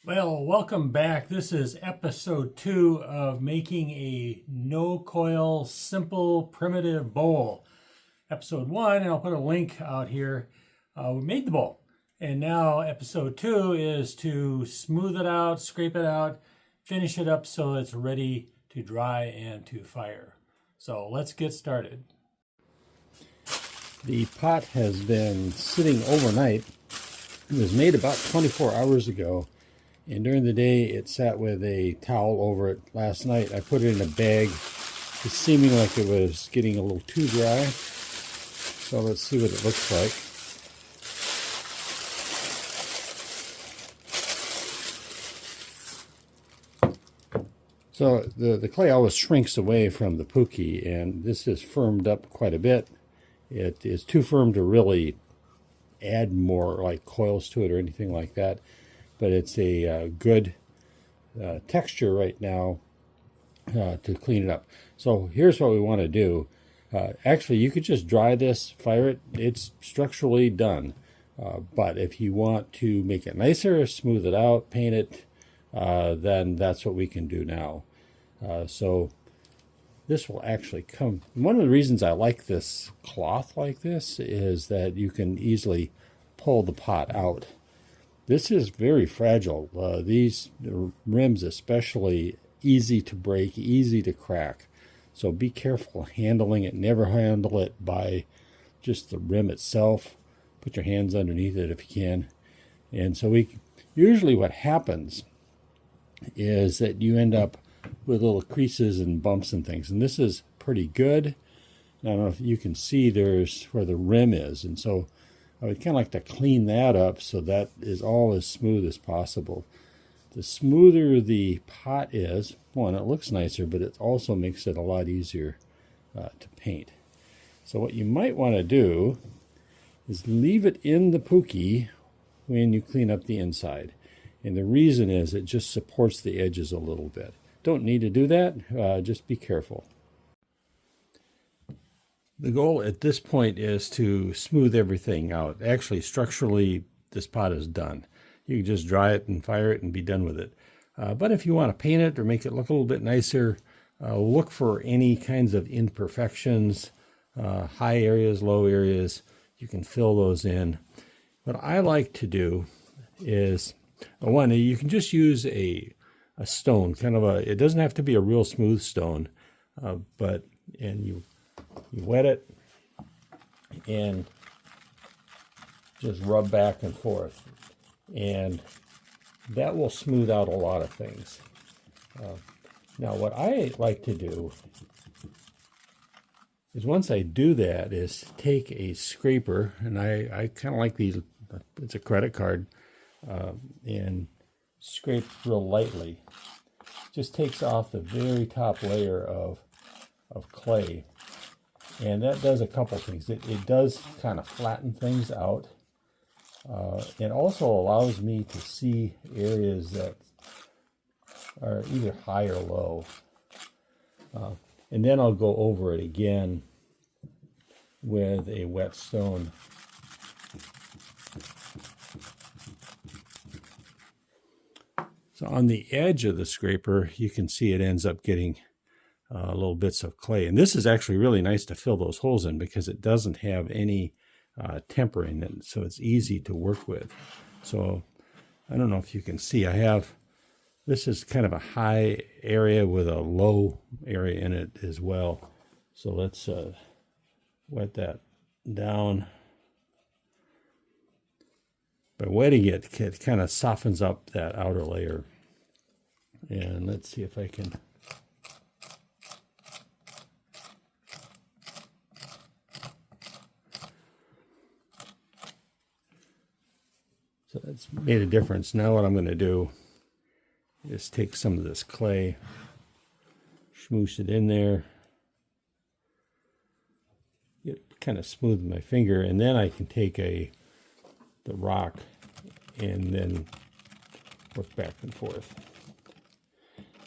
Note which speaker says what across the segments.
Speaker 1: Well, welcome back. This is episode 2 of making a no-coil simple primitive bowl. Episode 1, and I'll put a link out here, we made the bowl. And now episode 2 is to smooth it out, scrape it out, finish it up so it's ready to dry and to fire. So let's get started. The pot has been sitting overnight. It was made about 24 hours ago. And during the day, it sat with a towel over it. Last night, I put it in a bag. It's seeming like it was getting a little too dry. So let's see what it looks like. So the clay always shrinks away from the pookie, and this is firmed up quite a bit. It is too firm to really add more like coils to it or anything like that. But it's a good texture right now to clean it up. So here's what we want to do. Actually, you could just dry this, fire it. It's structurally done. But if you want to make it nicer, smooth it out, paint it, then that's what we can do now. So this will actually come. One of the reasons I like this cloth like this is that you can easily pull the pot out. This is very fragile. These rims especially easy to break, easy to crack. So be careful handling it. Never handle it by just the rim itself. Put your hands underneath it if you can. And so usually what happens is that you end up with little creases and bumps and things. And this is pretty good. I don't know if you can see there's where the rim is. And so I would kind of like to clean that up so that is all as smooth as possible. The smoother the pot is, one, it looks nicer, but it also makes it a lot easier to paint. So what you might want to do is leave it in the pookie when you clean up the inside. And the reason is it just supports the edges a little bit. Don't need to do that, just be careful. The goal at this point is to smooth everything out. Actually, structurally, this pot is done. You can just dry it and fire it and be done with it. But if you want to paint it or make it look a little bit nicer, look for any kinds of imperfections, high areas, low areas. You can fill those in. What I like to do is, one, you can just use a stone, it doesn't have to be a real smooth stone, and you wet it and just rub back and forth, and that will smooth out a lot of things. Now what I like to do is once I do that is take a scraper, and I kind of like these, it's a credit card, and scrape real lightly. Just takes off the very top layer of clay. And that does a couple things. It does kind of flatten things out. It also allows me to see areas that are either high or low. And then I'll go over it again with a wet stone. So on the edge of the scraper, you can see it ends up getting little bits of clay. And this is actually really nice to fill those holes in because it doesn't have any temper in it, so it's easy to work with. So I don't know if you can see, this is kind of a high area with a low area in it as well. So let's wet that down. By wetting it, it kind of softens up that outer layer. And let's see if I can. So that's made a difference. Now what I'm going to do is take some of this clay, smoosh it in there, kind of smooth my finger, and then I can take the rock and then work back and forth.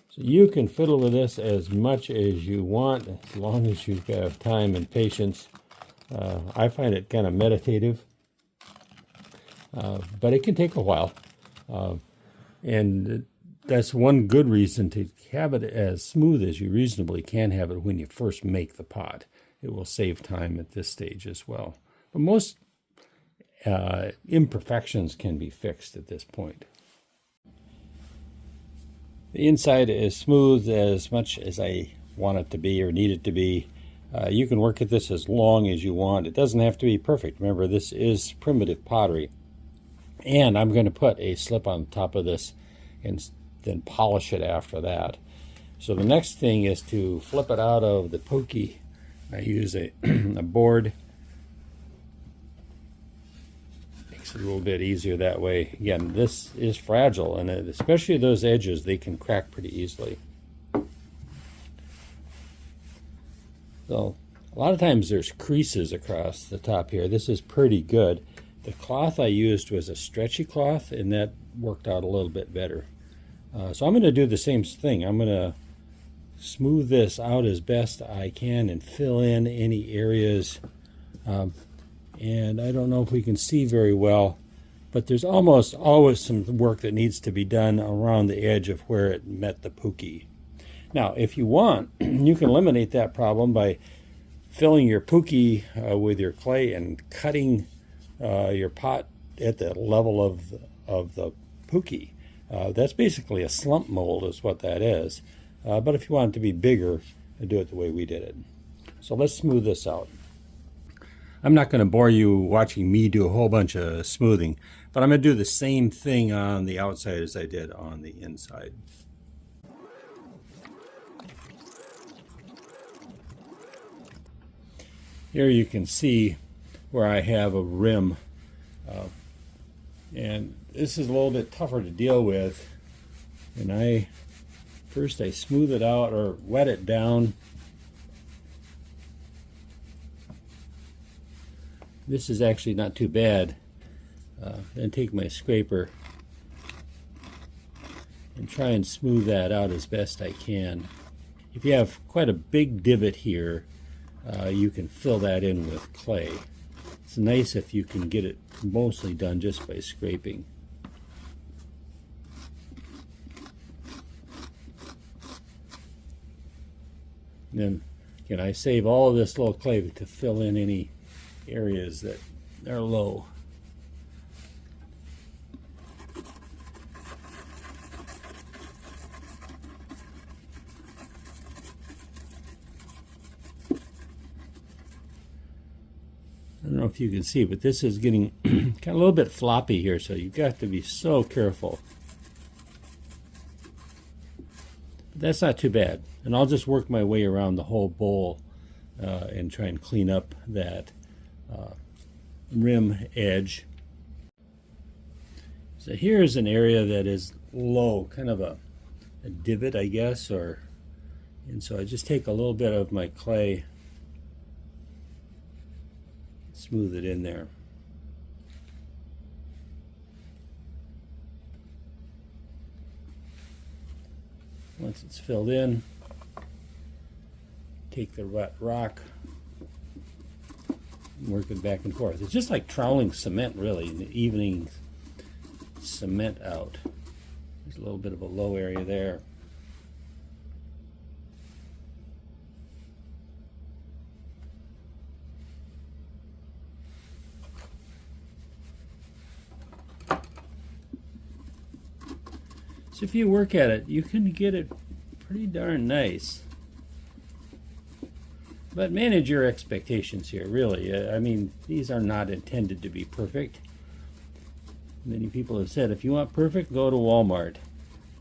Speaker 1: So you can fiddle with this as much as you want, as long as you have time and patience. I find it kind of meditative, but it can take a while. And that's one good reason to have it as smooth as you reasonably can have it when you first make the pot. It will save time at this stage as well. But most imperfections can be fixed at this point. The inside is smooth as much as I want it to be or need it to be. You can work at this as long as you want. It doesn't have to be perfect. Remember, this is primitive pottery. And I'm going to put a slip on top of this and then polish it after that. So the next thing is to flip it out of the pokey. I use a, a board. Makes it a little bit easier that way. Again, this is fragile, and especially those edges, they can crack pretty easily. So a lot of times there's creases across the top here. This is pretty good. The cloth I used was a stretchy cloth, and that worked out a little bit better. So I'm going to do the same thing. I'm going to smooth this out as best I can and fill in any areas. And I don't know if we can see very well, but there's almost always some work that needs to be done around the edge of where it met the pookie. Now, if you want, you can eliminate that problem by filling your pookie with your clay and cutting your pot at the level of the pookie. That's basically a slump mold is what that is. But if you want it to be bigger, do it the way we did it. So let's smooth this out. I'm not going to bore you watching me do a whole bunch of smoothing, but I'm going to do the same thing on the outside as I did on the inside. Here you can see where I have a rim, and this is a little bit tougher to deal with. And first I smooth it out or wet it down. This is actually not too bad. Then take my scraper and try and smooth that out as best I can. If you have quite a big divot here, you can fill that in with clay. It's nice if you can get it mostly done just by scraping. And then again, I save all of this little clay to fill in any areas that are low. I don't know if you can see, but this is getting kind of a little bit floppy here, so you've got to be so careful. But that's not too bad. And I'll just work my way around the whole bowl and try and clean up that rim edge. So here's an area that is low, kind of a divot, I guess, and so I just take a little bit of my clay, smooth it in there. Once it's filled in, take the wet rock, work it back and forth. It's just like troweling cement, really, and evening cement out. There's a little bit of a low area there. So if you work at it, you can get it pretty darn nice. But manage your expectations here, really. I mean, these are not intended to be perfect. Many people have said, if you want perfect, go to Walmart.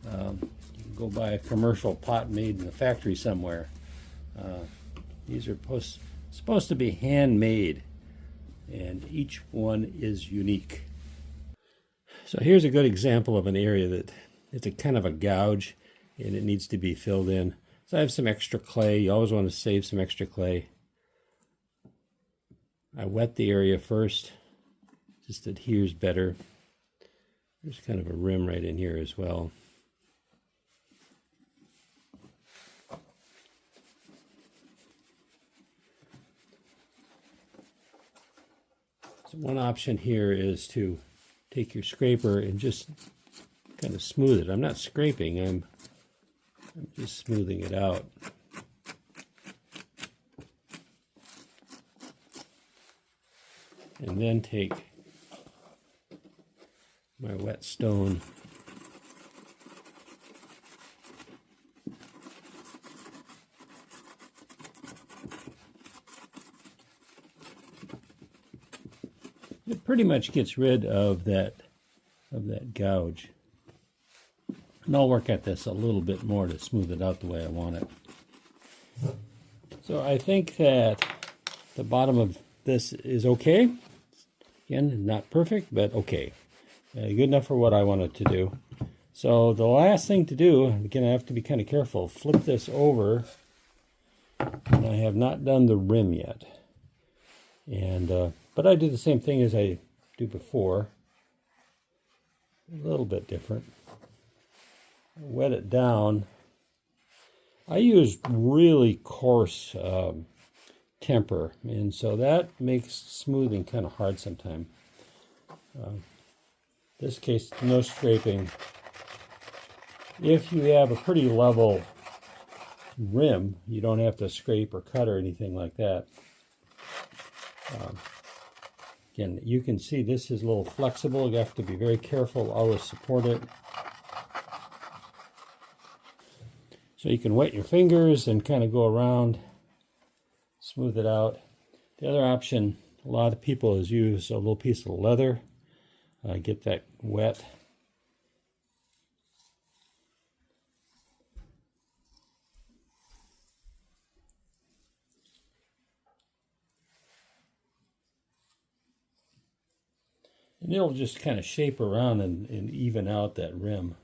Speaker 1: You can go buy a commercial pot made in a factory somewhere. These are supposed to be handmade, and each one is unique. So here's a good example of an area that it's a kind of a gouge, and it needs to be filled in. So I have some extra clay. You always want to save some extra clay. I wet the area first, just adheres better. There's kind of a rim right in here as well. So one option here is to take your scraper and just kind of smooth it. I'm not scraping, I'm just smoothing it out. And then take my wet stone it pretty much gets rid of that gouge. And I'll work at this a little bit more to smooth it out the way I want it. So I think that the bottom of this is okay. Again, not perfect, but okay. Good enough for what I wanted to do. So the last thing to do, again, I have to be kind of careful, flip this over, and I have not done the rim yet. And but I do the same thing as I do before, a little bit different. Wet it down. I use really coarse temper, and so that makes smoothing kind of hard sometimes. This case, no scraping. If you have a pretty level rim, you don't have to scrape or cut or anything like that. Again, you can see this is a little flexible. You have to be very careful, always support it. So you can wet your fingers and kind of go around, smooth it out. The other option, a lot of people is use a little piece of leather, get that wet. And it'll just kind of shape around and even out that rim.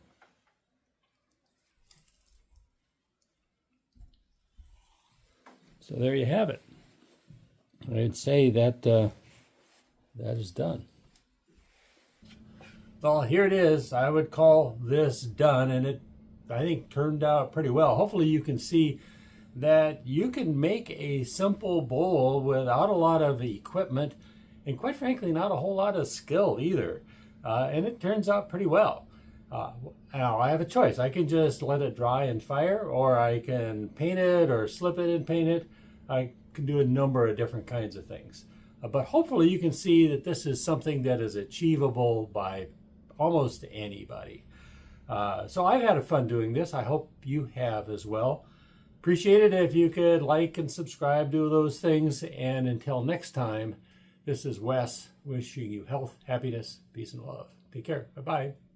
Speaker 1: So there you have it. I'd say that that is done. Well, here it is. I would call this done, and it, I think, turned out pretty well. Hopefully you can see that you can make a simple bowl without a lot of equipment, and quite frankly, not a whole lot of skill either. And it turns out pretty well. Now I have a choice. I can just let it dry and fire, or I can paint it or slip it and paint it. I can do a number of different kinds of things. But hopefully you can see that this is something that is achievable by almost anybody. So I've had fun doing this. I hope you have as well. Appreciate it if you could like and subscribe, do those things. And until next time, this is Wes wishing you health, happiness, peace, and love. Take care. Bye-bye.